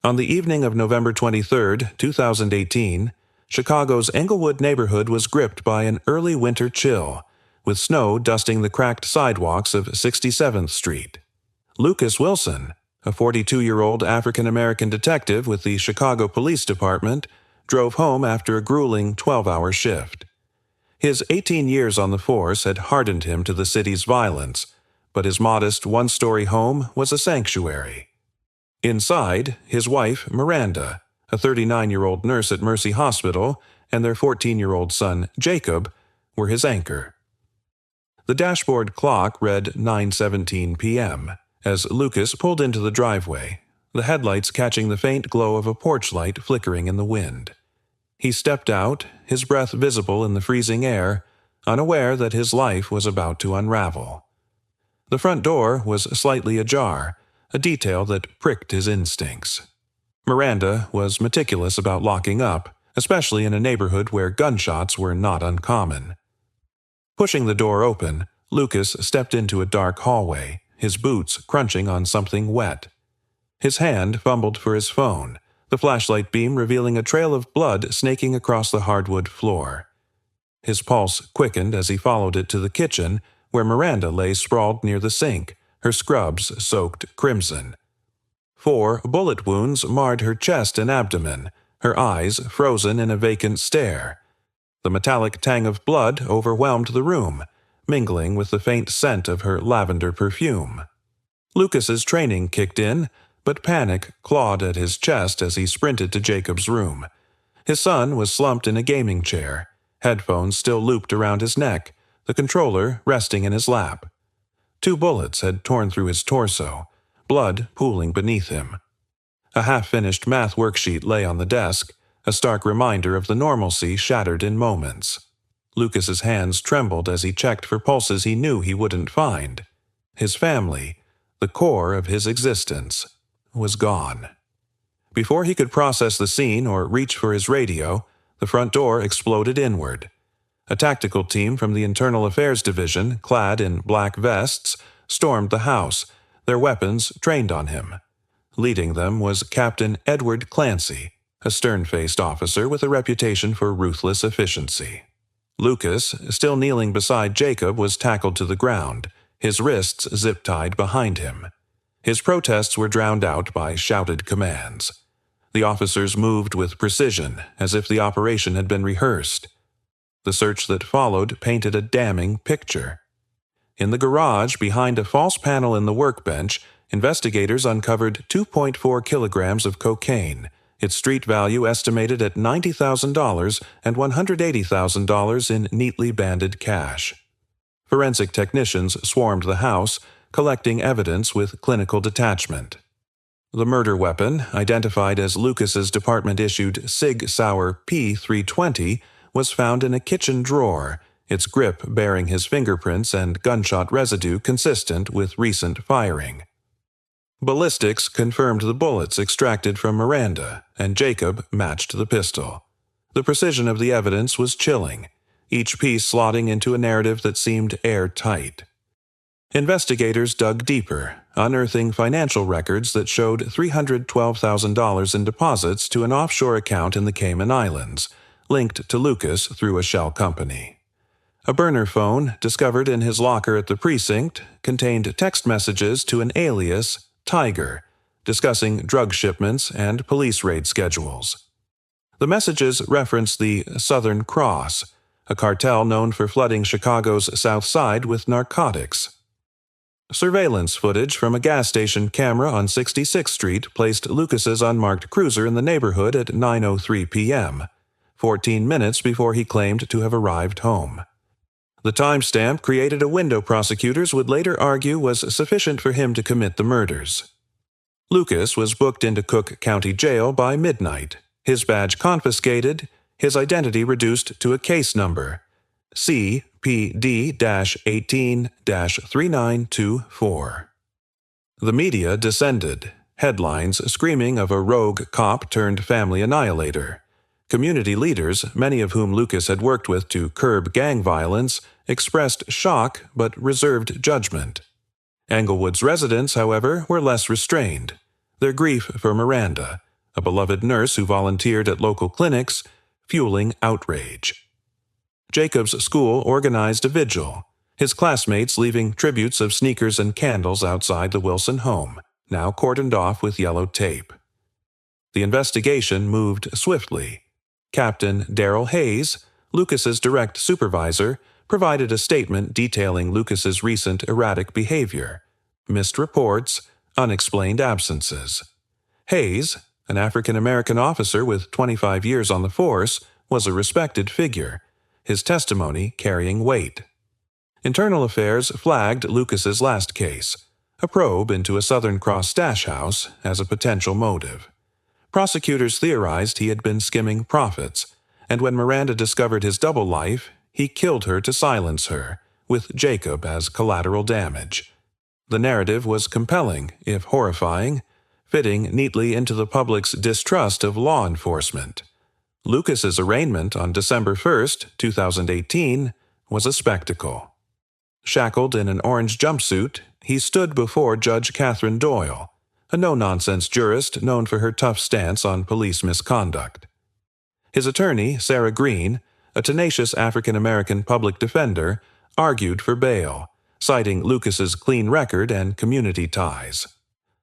On the evening of November 23, 2018, Chicago's Englewood neighborhood was gripped by an early winter chill, with snow dusting the cracked sidewalks of 67th Street. Lucas Wilson, a 42-year-old African-American detective with the Chicago Police Department, drove home after a grueling 12-hour shift. His 18 years on the force had hardened him to the city's violence, but his modest one-story home was a sanctuary. Inside, his wife, Miranda, a 39-year-old nurse at Mercy Hospital, and their 14-year-old son, Jacob, were his anchor. The dashboard clock read 9:17 p.m. as Lucas pulled into the driveway, the headlights catching the faint glow of a porch light flickering in the wind. He stepped out, his breath visible in the freezing air, unaware that his life was about to unravel. The front door was slightly ajar, a detail that pricked his instincts. Miranda was meticulous about locking up, especially in a neighborhood where gunshots were not uncommon. Pushing the door open, Lucas stepped into a dark hallway, his boots crunching on something wet. His hand fumbled for his phone, the flashlight beam revealing a trail of blood snaking across the hardwood floor. His pulse quickened as he followed it to the kitchen, where Miranda lay sprawled near the sink, her scrubs soaked crimson. 4 bullet wounds marred her chest and abdomen, her eyes frozen in a vacant stare. The metallic tang of blood overwhelmed the room, mingling with the faint scent of her lavender perfume. Lucas's training kicked in, but panic clawed at his chest as he sprinted to Jacob's room. His son was slumped in a gaming chair, headphones still looped around his neck, the controller resting in his lap. 2 bullets had torn through his torso, blood pooling beneath him. A half-finished math worksheet lay on the desk, a stark reminder of the normalcy shattered in moments. Lucas's hands trembled as he checked for pulses he knew he wouldn't find. His family, the core of his existence, was gone. Before he could process the scene or reach for his radio, the front door exploded inward. A tactical team from the Internal Affairs Division, clad in black vests, stormed the house, their weapons trained on him. Leading them was Captain Edward Clancy, a stern-faced officer with a reputation for ruthless efficiency. Lucas, still kneeling beside Jacob, was tackled to the ground, his wrists zip-tied behind him. His protests were drowned out by shouted commands. The officers moved with precision, as if the operation had been rehearsed. The search that followed painted a damning picture. In the garage, behind a false panel in the workbench, investigators uncovered 2.4 kilograms of cocaine, its street value estimated at $90,000 and $180,000 in neatly banded cash. Forensic technicians swarmed the house, collecting evidence with clinical detachment. The murder weapon, identified as Lucas's department-issued Sig Sauer P320, was found in a kitchen drawer, its grip bearing his fingerprints and gunshot residue consistent with recent firing. Ballistics confirmed the bullets extracted from Miranda, and Jacob matched the pistol. The precision of the evidence was chilling, each piece slotting into a narrative that seemed airtight. Investigators dug deeper, unearthing financial records that showed $312,000 in deposits to an offshore account in the Cayman Islands, linked to Lucas through a shell company. A burner phone, discovered in his locker at the precinct, contained text messages to an alias, Tiger, discussing drug shipments and police raid schedules. The messages referenced the Southern Cross, a cartel known for flooding Chicago's South Side with narcotics. Surveillance footage from a gas station camera on 66th Street placed Lucas's unmarked cruiser in the neighborhood at 9:03 p.m., 14 minutes before he claimed to have arrived home. The timestamp created a window prosecutors would later argue was sufficient for him to commit the murders. Lucas was booked into Cook County Jail by midnight, his badge confiscated, his identity reduced to a case number, CPD-18-3924. The media descended, headlines screaming of a rogue cop turned family annihilator. Community leaders, many of whom Lucas had worked with to curb gang violence, expressed shock but reserved judgment. Englewood's residents, however, were less restrained. Their grief for Miranda, a beloved nurse who volunteered at local clinics, fueling outrage. Jacob's school organized a vigil, his classmates leaving tributes of sneakers and candles outside the Wilson home, now cordoned off with yellow tape. The investigation moved swiftly. Captain Darrell Hayes, Lucas's direct supervisor, provided a statement detailing Lucas's recent erratic behavior, missed reports, unexplained absences. Hayes, an African-American officer with 25 years on the force, was a respected figure, his testimony carrying weight. Internal Affairs flagged Lucas's last case, a probe into a Southern Cross stash house, as a potential motive. Prosecutors theorized he had been skimming profits, and when Miranda discovered his double life, he killed her to silence her, with Jacob as collateral damage. The narrative was compelling, if horrifying, fitting neatly into the public's distrust of law enforcement. Lucas's arraignment on December 1, 2018, was a spectacle. Shackled in an orange jumpsuit, he stood before Judge Catherine Doyle, a no-nonsense jurist known for her tough stance on police misconduct. His attorney, Sarah Green, a tenacious African-American public defender, argued for bail, citing Lucas's clean record and community ties.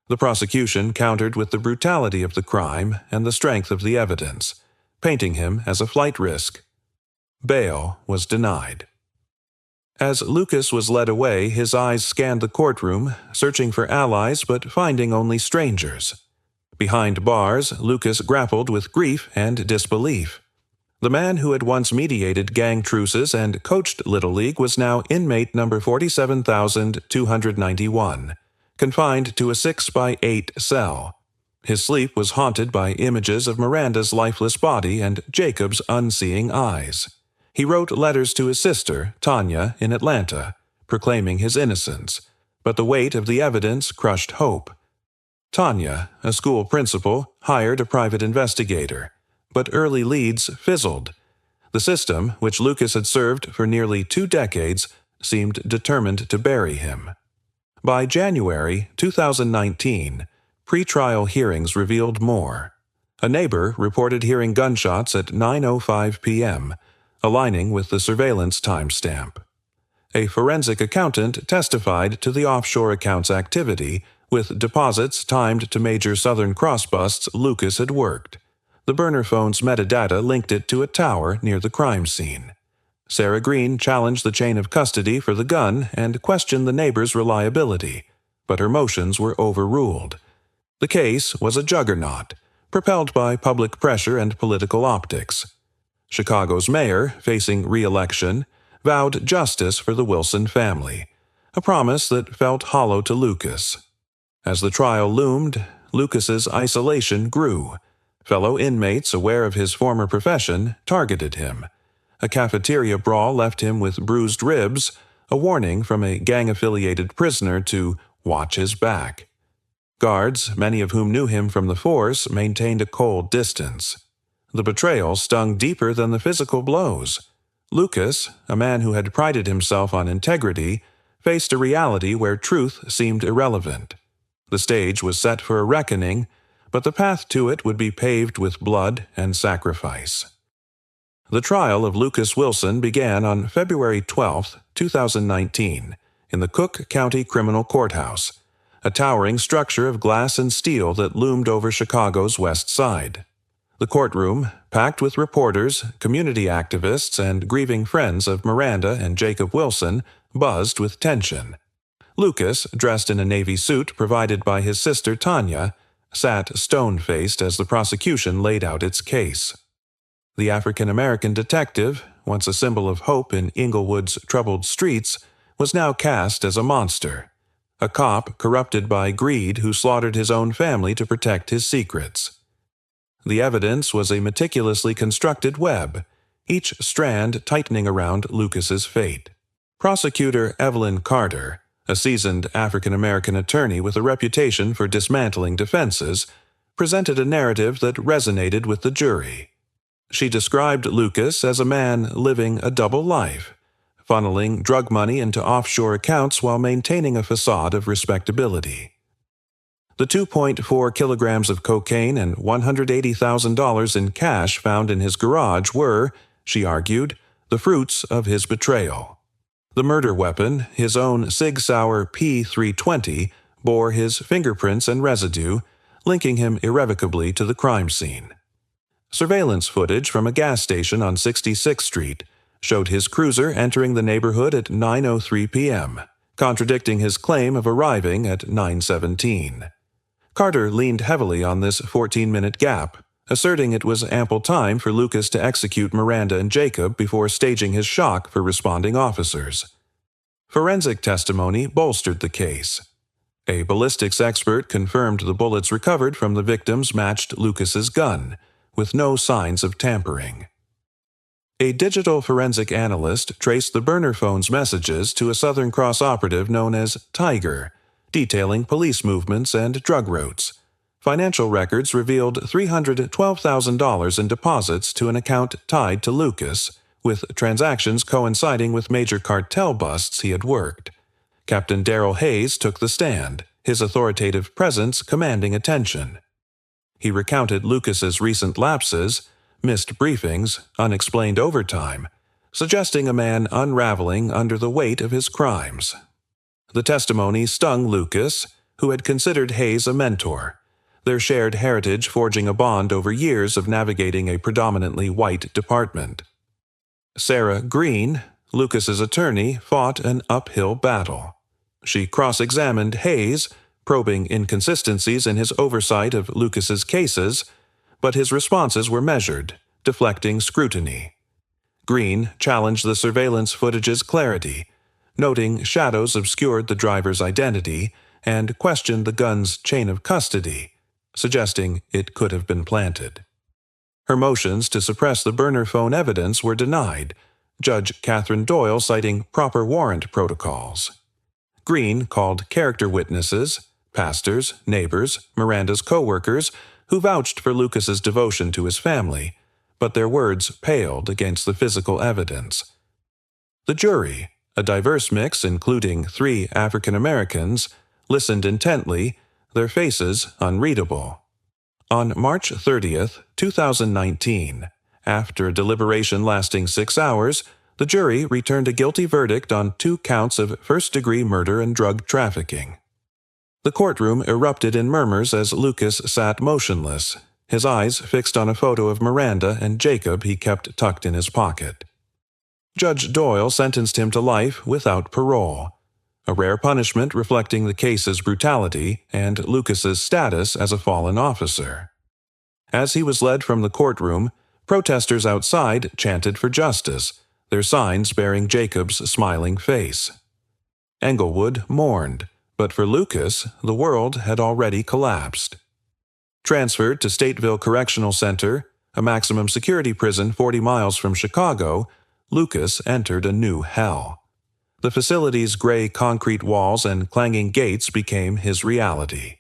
The prosecution countered with the brutality of the crime and the strength of the evidence, painting him as a flight risk. Bail was denied. As Lucas was led away, his eyes scanned the courtroom, searching for allies but finding only strangers. Behind bars, Lucas grappled with grief and disbelief. The man who had once mediated gang truces and coached Little League was now inmate number 47,291, confined to a 6-by-8 cell. His sleep was haunted by images of Miranda's lifeless body and Jacob's unseeing eyes. He wrote letters to his sister, Tanya, in Atlanta, proclaiming his innocence, but the weight of the evidence crushed hope. Tanya, a school principal, hired a private investigator, but early leads fizzled. The system, which Lucas had served for nearly 2 decades, seemed determined to bury him. By January 2019, pre-trial hearings revealed more. A neighbor reported hearing gunshots at 9:05 p.m., aligning with the surveillance timestamp. A forensic accountant testified to the offshore account's activity, with deposits timed to major Southern Cross busts Lucas had worked. The burner phone's metadata linked it to a tower near the crime scene. Sarah Green challenged the chain of custody for the gun and questioned the neighbor's reliability, but her motions were overruled. The case was a juggernaut, propelled by public pressure and political optics. Chicago's mayor, facing re-election, vowed justice for the Wilson family, a promise that felt hollow to Lucas. As the trial loomed, Lucas's isolation grew. Fellow inmates, aware of his former profession, targeted him. A cafeteria brawl left him with bruised ribs, a warning from a gang-affiliated prisoner to watch his back. Guards, many of whom knew him from the force, maintained a cold distance. The betrayal stung deeper than the physical blows. Lucas, a man who had prided himself on integrity, faced a reality where truth seemed irrelevant. The stage was set for a reckoning, but the path to it would be paved with blood and sacrifice. The trial of Lucas Wilson began on February 12, 2019, in the Cook County Criminal Courthouse, a towering structure of glass and steel that loomed over Chicago's West Side. The courtroom, packed with reporters, community activists, and grieving friends of Miranda and Jacob Wilson, buzzed with tension. Lucas, dressed in a navy suit provided by his sister Tanya, sat stone-faced as the prosecution laid out its case. The African-American detective, once a symbol of hope in Inglewood's troubled streets, was now cast as a monster, a cop corrupted by greed who slaughtered his own family to protect his secrets. The evidence was a meticulously constructed web, each strand tightening around Lucas's fate. Prosecutor Evelyn Carter, a seasoned African-American attorney with a reputation for dismantling defenses, presented a narrative that resonated with the jury. She described Lucas as a man living a double life, funneling drug money into offshore accounts while maintaining a facade of respectability. The 2.4 kilograms of cocaine and $180,000 in cash found in his garage were, she argued, the fruits of his betrayal. The murder weapon, his own Sig Sauer P320, bore his fingerprints and residue, linking him irrevocably to the crime scene. Surveillance footage from a gas station on 66th Street showed his cruiser entering the neighborhood at 9:03 p.m., contradicting his claim of arriving at 9:17. Carter leaned heavily on this 14-minute gap, asserting it was ample time for Lucas to execute Miranda and Jacob before staging his shock for responding officers. Forensic testimony bolstered the case. A ballistics expert confirmed the bullets recovered from the victims matched Lucas's gun, with no signs of tampering. A digital forensic analyst traced the burner phone's messages to a Southern Cross operative known as Tiger, detailing police movements and drug routes. Financial records revealed $312,000 in deposits to an account tied to Lucas, with transactions coinciding with major cartel busts he had worked. Captain Daryl Hayes took the stand, his authoritative presence commanding attention. He recounted Lucas's recent lapses, missed briefings, unexplained overtime, suggesting a man unraveling under the weight of his crimes. The testimony stung Lucas, who had considered Hayes a mentor, their shared heritage forging a bond over years of navigating a predominantly white department. Sarah Green, Lucas's attorney, fought an uphill battle. She cross-examined Hayes, probing inconsistencies in his oversight of Lucas's cases, but his responses were measured, deflecting scrutiny. Green challenged the surveillance footage's clarity, noting shadows obscured the driver's identity, and questioned the gun's chain of custody, suggesting it could have been planted. Her motions to suppress the burner phone evidence were denied, Judge Catherine Doyle citing proper warrant protocols. Green called character witnesses, pastors, neighbors, Miranda's co-workers, who vouched for Lucas's devotion to his family, but their words paled against the physical evidence. The jury, a diverse mix including 3 African Americans, listened intently, their faces unreadable. On March 30, 2019, after a deliberation lasting 6 hours, the jury returned a guilty verdict on 2 counts of first-degree murder and drug trafficking. The courtroom erupted in murmurs as Lucas sat motionless, his eyes fixed on a photo of Miranda and Jacob he kept tucked in his pocket. Judge Doyle sentenced him to life without parole, a rare punishment reflecting the case's brutality and Lucas's status as a fallen officer. As he was led from the courtroom, protesters outside chanted for justice, their signs bearing Jacob's smiling face. Englewood mourned, but for Lucas, the world had already collapsed. Transferred to Stateville Correctional Center, a maximum security prison 40 miles from Chicago, Lucas entered a new hell. The facility's gray concrete walls and clanging gates became his reality.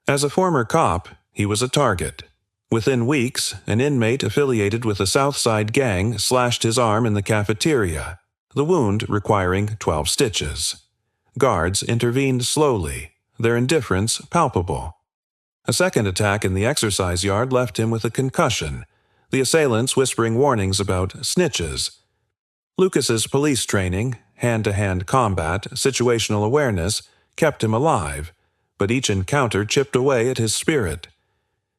As a former cop, he was a target. Within weeks, an inmate affiliated with a South Side gang slashed his arm in the cafeteria, the wound requiring 12 stitches. Guards intervened slowly, their indifference palpable. A second attack in the exercise yard left him with a concussion, the assailants whispering warnings about snitches. Lucas's police training, hand-to-hand combat, situational awareness, kept him alive, but each encounter chipped away at his spirit.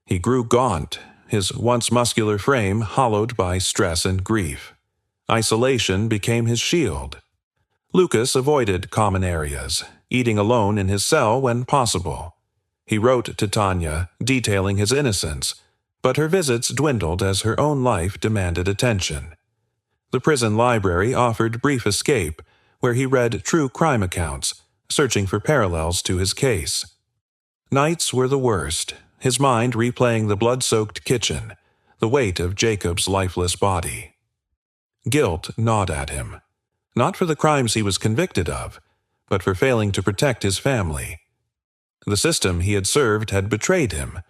He grew gaunt, his once muscular frame hollowed by stress and grief. Isolation became his shield. Lucas avoided common areas, eating alone in his cell when possible. He wrote to Tanya, detailing his innocence, but her visits dwindled as her own life demanded attention. The prison library offered brief escape, where he read true crime accounts, searching for parallels to his case. Nights were the worst, his mind replaying the blood-soaked kitchen, the weight of Jacob's lifeless body. Guilt gnawed at him, not for the crimes he was convicted of, but for failing to protect his family. The system he had served had betrayed him,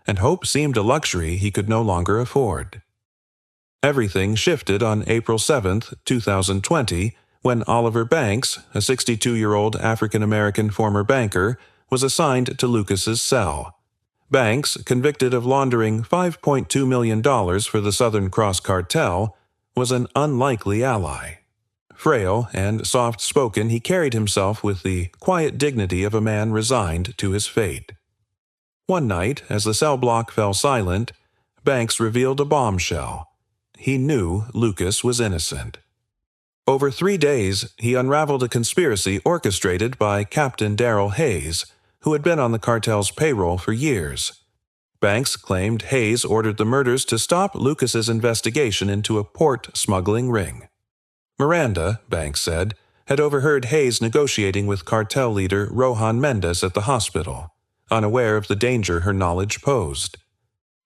and hope seemed a luxury he could no longer afford. Everything shifted on April 7, 2020, when Oliver Banks, a 62-year-old African-American former banker, was assigned to Lucas's cell. Banks, convicted of laundering $5.2 million for the Southern Cross Cartel, was an unlikely ally. Frail and soft-spoken, he carried himself with the quiet dignity of a man resigned to his fate. One night, as the cell block fell silent, Banks revealed a bombshell. He knew Lucas was innocent. Over 3 days, he unraveled a conspiracy orchestrated by Captain Darrell Hayes, who had been on the cartel's payroll for years. Banks claimed Hayes ordered the murders to stop Lucas's investigation into a port smuggling ring. Miranda, Banks said, had overheard Hayes negotiating with cartel leader Rohan Mendez at the hospital, unaware of the danger her knowledge posed.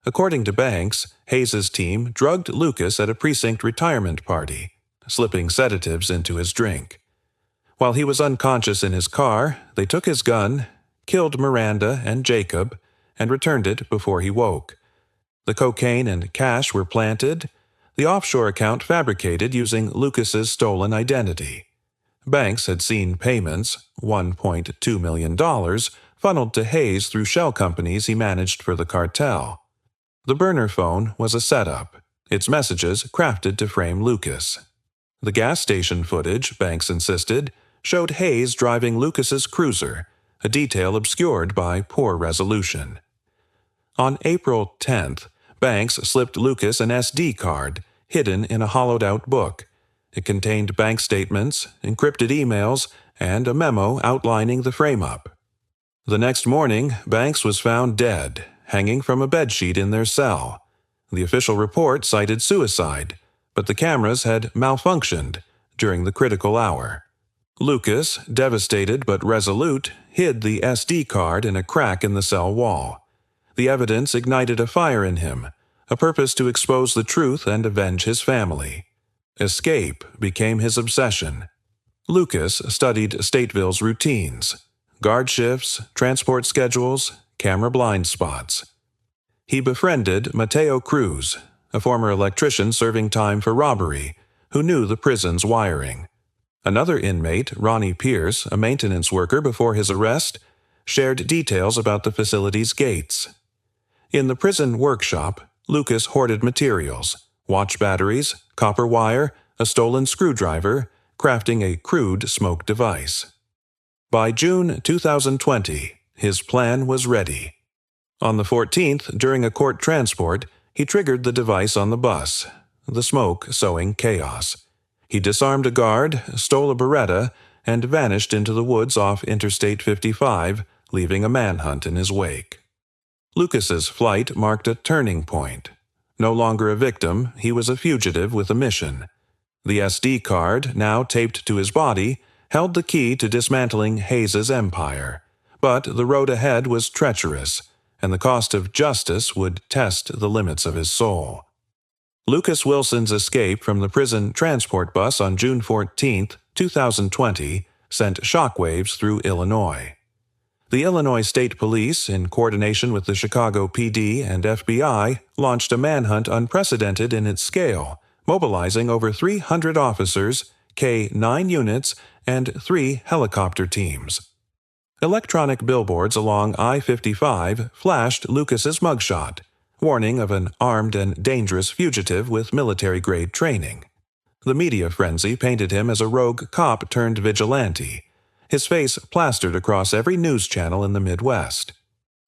According to Banks, Hayes's team drugged Lucas at a precinct retirement party, slipping sedatives into his drink. While he was unconscious in his car, they took his gun, killed Miranda and Jacob, and returned it before he woke. The cocaine and cash were planted, the offshore account fabricated using Lucas's stolen identity. Banks had seen payments, $1.2 million, funneled to Hayes through shell companies he managed for the cartel. The burner phone was a setup, its messages crafted to frame Lucas. The gas station footage, Banks insisted, showed Hayes driving Lucas's cruiser, a detail obscured by poor resolution. On April 10th, Banks slipped Lucas an SD card, hidden in a hollowed-out book. It contained bank statements, encrypted emails, and a memo outlining the frame-up. The next morning, Banks was found dead, hanging from a bedsheet in their cell. The official report cited suicide, but the cameras had malfunctioned during the critical hour. Lucas, devastated but resolute, hid the SD card in a crack in the cell wall. The evidence ignited a fire in him, a purpose to expose the truth and avenge his family. Escape became his obsession. Lucas studied Stateville's routines, guard shifts, transport schedules, camera blind spots. He befriended Mateo Cruz, a former electrician serving time for robbery, who knew the prison's wiring. Another inmate, Ronnie Pierce, a maintenance worker before his arrest, shared details about the facility's gates. In the prison workshop, Lucas hoarded materials, watch batteries, copper wire, a stolen screwdriver, crafting a crude smoke device. By June 2020, his plan was ready. On the 14th, during a court transport, he triggered the device on the bus, the smoke sowing chaos. He disarmed a guard, stole a Beretta, and vanished into the woods off Interstate 55, leaving a manhunt in his wake. Lucas's flight marked a turning point. No longer a victim, he was a fugitive with a mission. The SD card, now taped to his body, held the key to dismantling Hayes's empire. But the road ahead was treacherous, and the cost of justice would test the limits of his soul. Lucas Wilson's escape from the prison transport bus on June 14, 2020, sent shockwaves through Illinois. The Illinois State Police, in coordination with the Chicago PD and FBI, launched a manhunt unprecedented in its scale, mobilizing over 300 officers, K-9 units, and 3 helicopter teams. Electronic billboards along I-55 flashed Lucas's mugshot, warning of an armed and dangerous fugitive with military-grade training. The media frenzy painted him as a rogue cop turned vigilante, his face plastered across every news channel in the Midwest.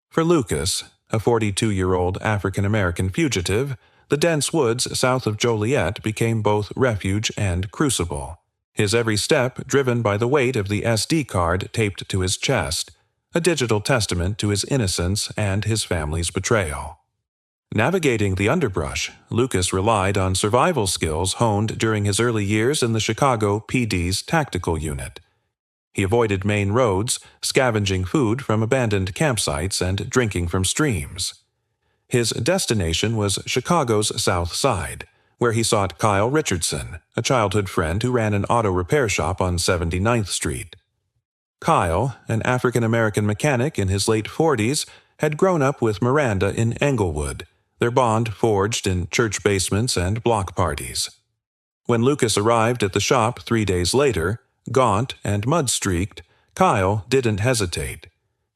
For Lucas, a 42-year-old African-American fugitive, the dense woods south of Joliet became both refuge and crucible, his every step driven by the weight of the SD card taped to his chest, a digital testament to his innocence and his family's betrayal. Navigating the underbrush, Lucas relied on survival skills honed during his early years in the Chicago PD's tactical unit. He avoided main roads, scavenging food from abandoned campsites and drinking from streams. His destination was Chicago's South Side, where he sought Kyle Richardson, a childhood friend who ran an auto repair shop on 79th Street. Kyle, an African-American mechanic in his late 40s, had grown up with Miranda in Englewood, their bond forged in church basements and block parties. When Lucas arrived at the shop 3 days later, gaunt and mud-streaked, Kyle didn't hesitate.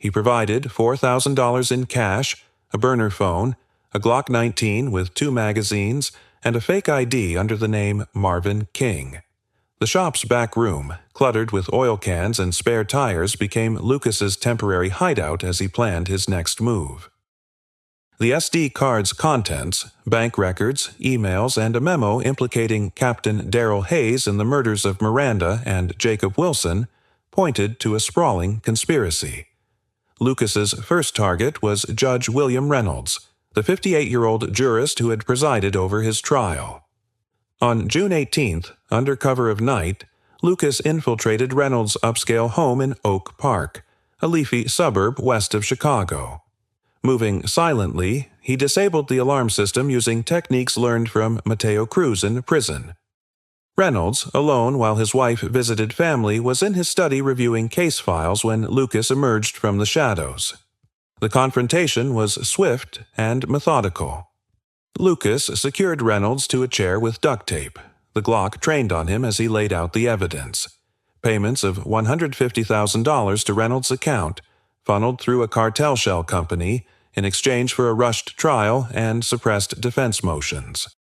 He provided $4,000 in cash, a burner phone, a Glock 19 with 2 magazines, and a fake ID under the name Marvin King. The shop's back room, cluttered with oil cans and spare tires, became Lucas's temporary hideout as he planned his next move. The SD card's contents, bank records, emails, and a memo implicating Captain Darrell Hayes in the murders of Miranda and Jacob Wilson, pointed to a sprawling conspiracy. Lucas's first target was Judge William Reynolds, the 58-year-old jurist who had presided over his trial. On June 18th, under cover of night, Lucas infiltrated Reynolds' upscale home in Oak Park, a leafy suburb west of Chicago. Moving silently, he disabled the alarm system using techniques learned from Mateo Cruz in prison. Reynolds, alone while his wife visited family, was in his study reviewing case files when Lucas emerged from the shadows. The confrontation was swift and methodical. Lucas secured Reynolds to a chair with duct tape. The Glock trained on him as he laid out the evidence. Payments of $150,000 to Reynolds' account, funneled through a cartel shell company, in exchange for a rushed trial and suppressed defense motions.